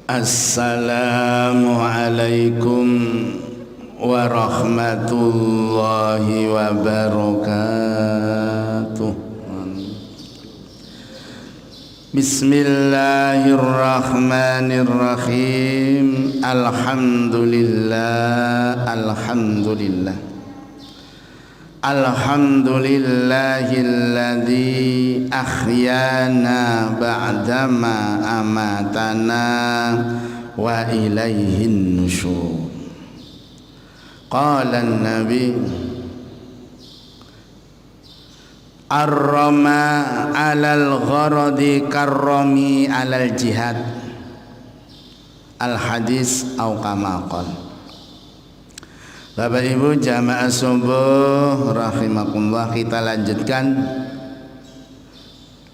Assalamualaikum warahmatullahi wabarakatuh. Bismillahirrahmanirrahim. Alhamdulillah. Alhamdulillahilladzi ahyana ba'dama amatana wa ilaihin nusyur. Qala an-nabi ar-rama 'alal gharadi karrami 'alal jihad. Al-hadis au kama qala. Bapak Ibu jamaah subuh rahimakumullah, kita lanjutkan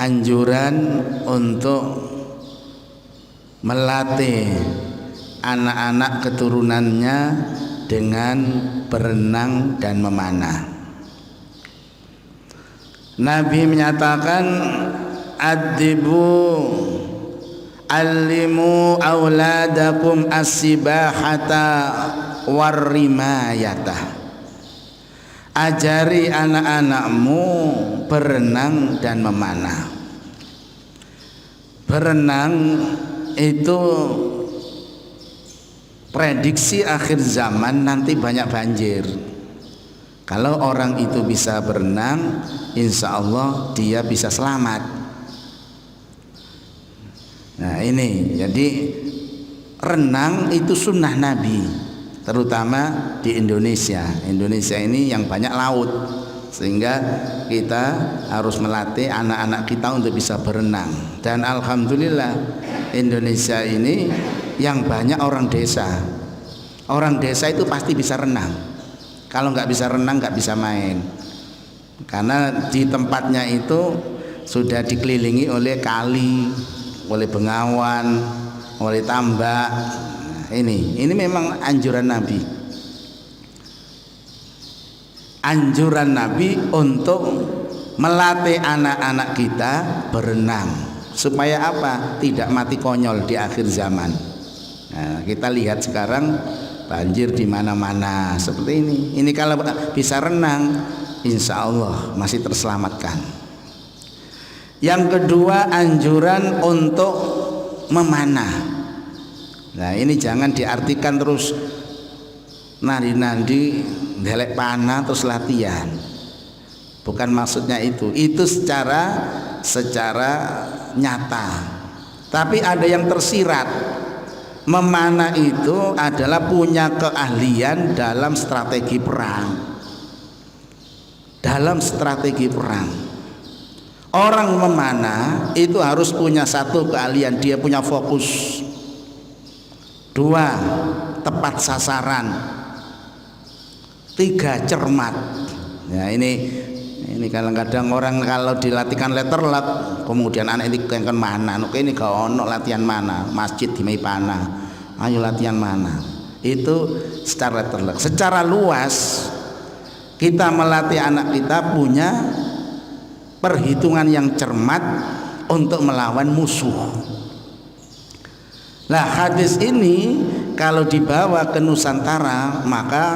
anjuran untuk melatih anak-anak keturunannya dengan berenang dan memanah. Nabi menyatakan adibu allimu auladakum as-sibahata warrimayata. Ajari anak-anakmu berenang dan memanah. Berenang itu prediksi akhir zaman nanti banyak banjir. Kalau orang itu bisa berenang, insya Allah dia bisa selamat. Nah ini, jadi renang itu sunnah Nabi, terutama di Indonesia. Indonesia ini yang banyak laut, sehingga kita harus melatih anak-anak kita untuk bisa berenang. Dan alhamdulillah Indonesia ini yang banyak orang desa. Orang desa itu pasti bisa renang. Kalau nggak bisa renang nggak bisa main, karena di tempatnya itu sudah dikelilingi oleh kali, oleh bengawan, oleh tambak. Ini memang anjuran Nabi. Anjuran Nabi untuk melatih anak-anak kita berenang. Supaya apa? Tidak mati konyol di akhir zaman. Nah, kita lihat sekarang banjir di mana-mana seperti ini. Ini kalau bisa renang, insya Allah masih terselamatkan. Yang kedua, anjuran untuk memanah. Nah ini jangan diartikan terus nadi-nadi delek panah terus latihan. Bukan maksudnya itu. Itu secara nyata. Tapi ada yang tersirat. Memanah itu adalah punya keahlian dalam strategi perang. Dalam strategi perang, orang memanah itu harus punya satu keahlian, dia punya fokus. Dua, tepat sasaran. Tiga, cermat. Ya ini kadang-kadang orang kalau dilatihkan letterlock, kemudian anak ini kan mana? Oke ini gak ono latihan mana? Masjid di panah. Ayo latihan mana? Itu secara letterlock. Secara luas kita melatih anak kita punya perhitungan yang cermat untuk melawan musuh. Nah hadis ini kalau dibawa ke Nusantara maka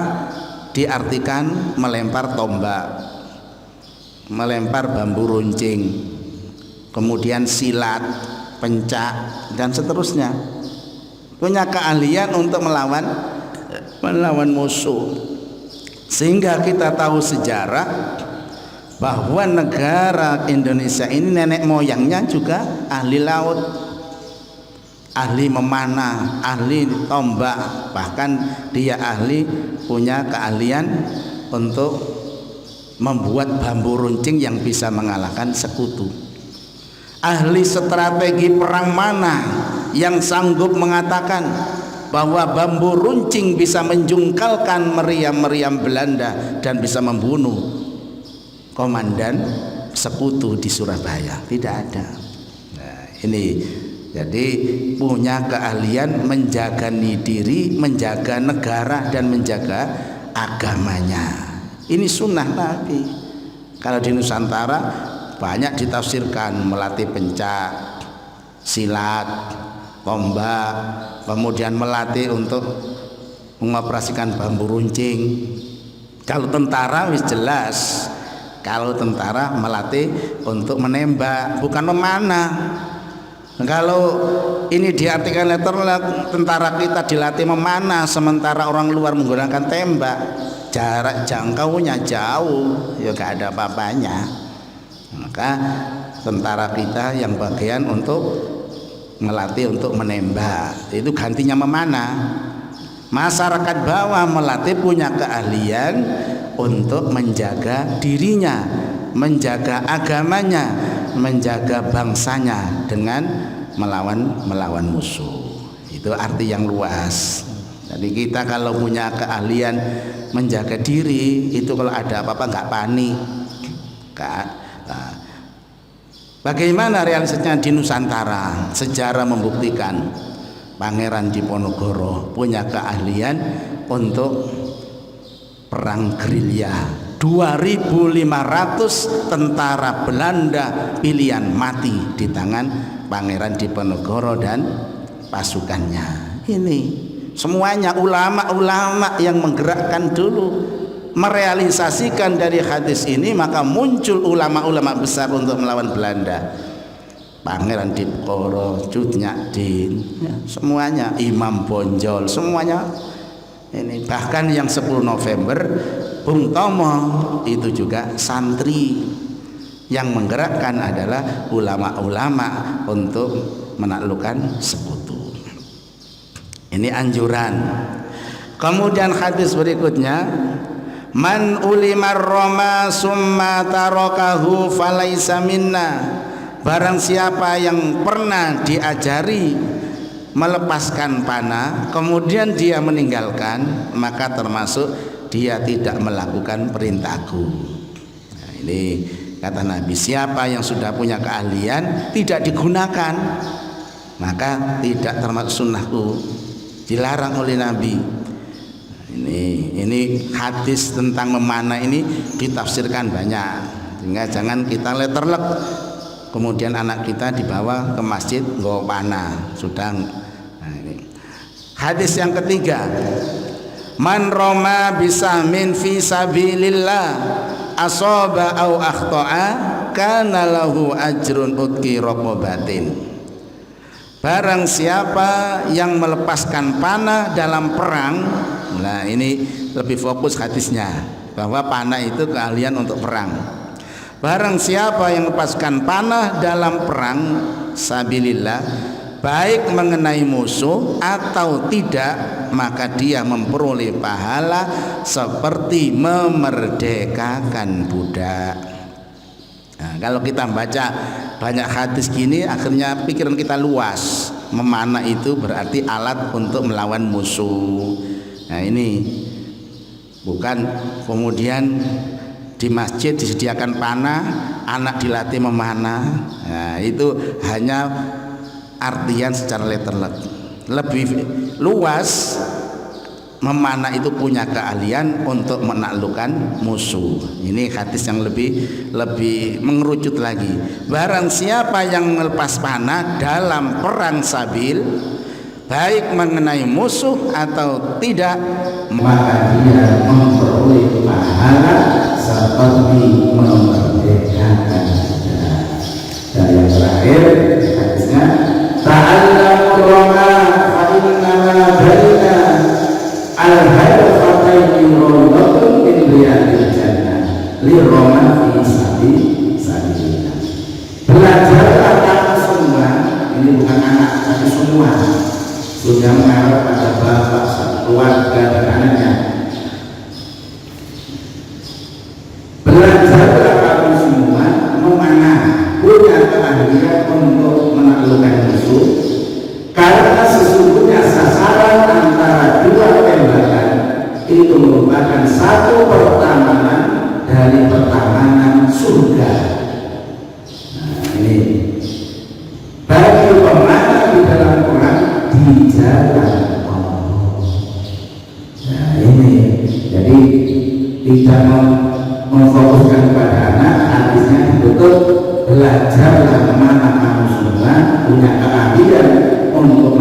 diartikan melempar tombak, melempar bambu runcing, kemudian silat, pencak dan seterusnya. Punya keahlian untuk melawan musuh. Sehingga kita tahu sejarah bahwa negara Indonesia ini nenek moyangnya juga ahli laut, ahli memanah, ahli tombak, bahkan dia punya keahlian untuk membuat bambu runcing yang bisa mengalahkan sekutu. Ahli strategi perang mana yang sanggup mengatakan bahwa bambu runcing bisa menjungkalkan meriam-meriam Belanda dan bisa membunuh komandan sekutu di Surabaya? Tidak ada. Nah, ini jadi punya keahlian menjaga diri, menjaga negara dan menjaga agamanya. Ini sunnah Nabi. Kalau di Nusantara banyak ditafsirkan melatih pencak, silat, tombak, kemudian melatih untuk mengoperasikan bambu runcing. Kalau tentara wis jelas, kalau tentara melatih untuk menembak, bukan memanah. Kalau ini diartikan tentara kita dilatih memanah, sementara orang luar menggunakan tembak, jarak jangkaunya jauh, ya gak ada apa-apanya. Maka tentara kita yang bagian untuk melatih untuk menembak, itu gantinya memanah. Masyarakat bawah melatih punya keahlian untuk menjaga dirinya, menjaga agamanya, menjaga bangsanya dengan melawan musuh. Itu arti yang luas. Jadi kita kalau punya keahlian menjaga diri, itu kalau ada apa-apa nggak panik. Nah, bagaimana realisasinya di Nusantara? Sejarah membuktikan Pangeran Diponegoro punya keahlian untuk perang gerilya. 2.500 tentara Belanda pilihan mati di tangan Pangeran Diponegoro dan pasukannya. Ini semuanya ulama-ulama yang menggerakkan dulu, merealisasikan dari hadis ini, maka muncul ulama-ulama besar untuk melawan Belanda. Pangeran Diponegoro, Cut Nyak-Din, ya, semuanya, Imam Bonjol, semuanya. Ini bahkan yang 10 November Bung Tomo itu juga santri. Yang menggerakkan adalah ulama-ulama untuk menaklukkan sekutu. Ini anjuran. Kemudian hadis berikutnya, man ulimar roma summa tarakahu falaisa minna. Barang siapa yang pernah diajari melepaskan panah kemudian dia meninggalkan, maka termasuk dia tidak melakukan perintahku. Nah, ini kata Nabi, siapa yang sudah punya keahlian tidak digunakan, maka tidak termasuk sunnahku, dilarang oleh Nabi. Ini hadis tentang memanah ini ditafsirkan banyak, sehingga jangan kita letterlek kemudian anak kita dibawa ke masjid nggawa panah sudah. Nah, ini hadis yang ketiga, man roma bisahmin fi sabilillah asaba au akhta'a kana lahu ajrun utqi raqabatin. Barang siapa yang melepaskan panah dalam perang, nah ini lebih fokus hadisnya, bahwa panah itu keahlian untuk perang. Barang siapa yang melepaskan panah dalam perang sabilillah, baik mengenai musuh atau tidak, maka dia memperoleh pahala seperti memerdekakan budak. Nah, kalau kita baca banyak hadis gini, akhirnya pikiran kita luas. Memanah itu berarti alat untuk melawan musuh. Nah, ini bukan kemudian di masjid disediakan panah, anak dilatih memanah. Nah, itu hanya artian secara letterlek. Lebih luas, memanah itu punya keahlian untuk menaklukkan musuh. Ini hadis yang lebih mengerucut lagi. Barang siapa yang melepas panah dalam perang sabil, baik mengenai musuh atau tidak, maka dia memperoleh pahala seperti memerdekakan budak. Dan yang terakhir hadisnya, ta'allamur roma fa innama baina al-harfataini rawdatun min riyadil jannah li roma fi sabilillah. Belajarlah kamu semua, ini bukan anak tapi semua sudah mengarah pada bapak, keluarga dan anaknya. Belajarlah kamu semua memanah, punya keahlian untuk menaklukkan musuh, karena sesungguhnya sasaran antara dua tembakan itu merupakan satu pertamanan dari pertamanan surga. Nah, ini bagi pemanah di dalam Quran di jalan Allah. Nah, ini jadi tidak memfokuskan pada anak, hadisnya betul belajarlah mana kamu semua punya keahlian untuk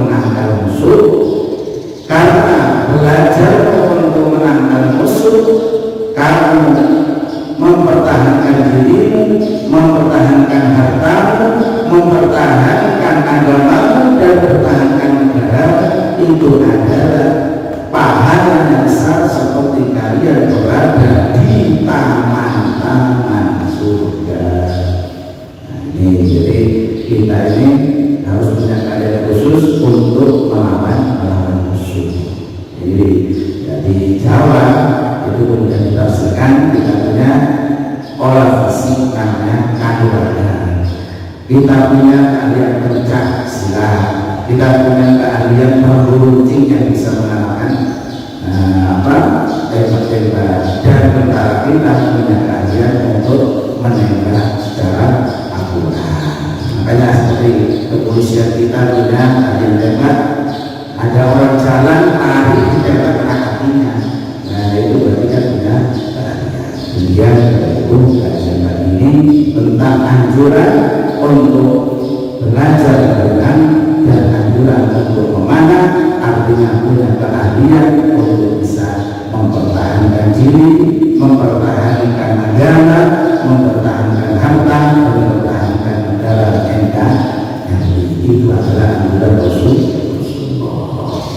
kita punya keahlian pencak silat, kita punya keahlian berruncing yang bisa mengalahkan tembak-tembak, dan tentara kita punya keahlian untuk menembak secara akurat. Makanya seperti kepolisian kita punya keahlian tembak, ada orang jalan lari ditembak kena kakinya, nah itu berarti kan punya keahlian. Kemudian itu kajian kali ini tentang anjuran untuk belajar berenang dan anjuran untuk memanah, artinya punya keahlian untuk bisa mempertahankan diri, mempertahankan agama, mempertahankan harta, mempertahankan negara kita. Yang itu adalah anjuran Rasulullah.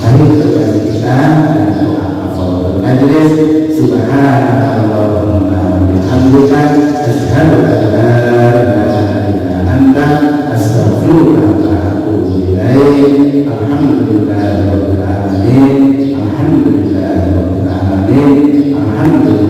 Mari kita dan doa kafaratul majlis. Subhanallahumma wa bihamdika asyhadu an la ilaha illa anta astaghfiruka wa atubu ilaik. Alhamdulillahirabbil alamin. Alhamdulillahirabbil alamin. Alhamdulillah.